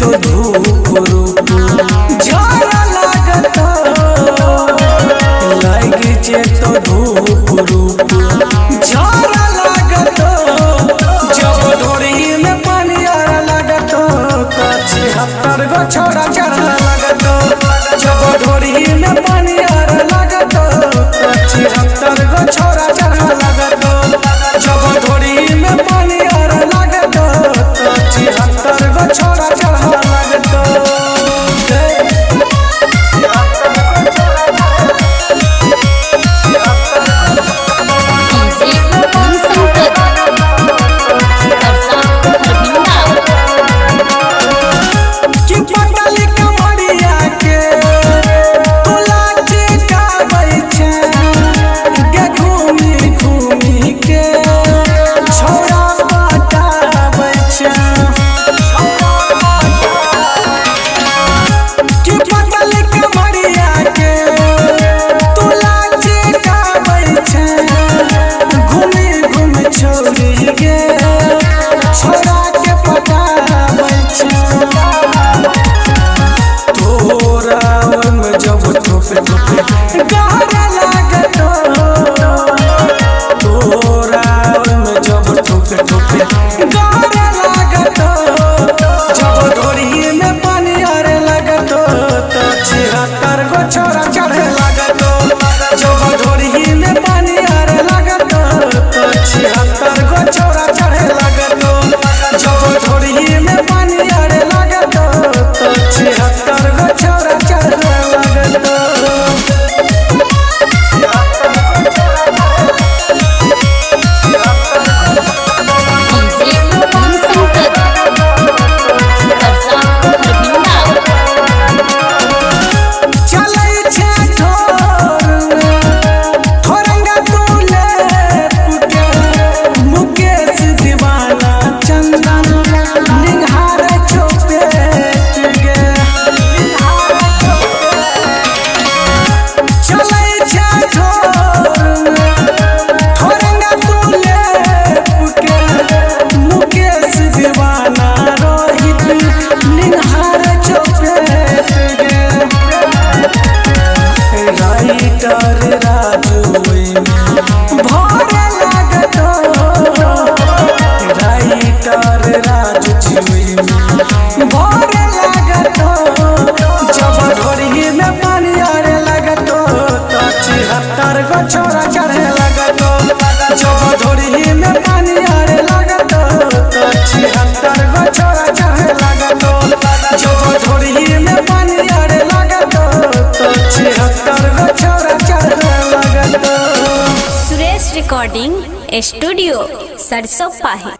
तो धूप रूप झारा लागत लागे जे तो धूप रूप झारा लागत जब डोरी में पानी आरा लागत 76 गो छोरा चढ़ा लागत जब डोरी में पानी आरा लागत 76 गो छोरा चढ़ा लागत जब डोरी में पानी आरा लागत 76 गो छोरा चढ़ा लागत। छोरा चढ़े लागत जब डोरी में पानी आरे लागत 76 गो छोरा चढ़े लागत जब डोरी में पानी आरे लागत 76 गो छोरा चढ़े लागत। छोरा चढ़े लागत जब डोरी में पानी आरे लागत 76 गो छोरा चढ़े लागत जब डोरी में पानी आरे लागत 76 गो छोरा चढ़े लागत। सुरेश रिकॉर्डिंग स्टूडियो सरसों पाही।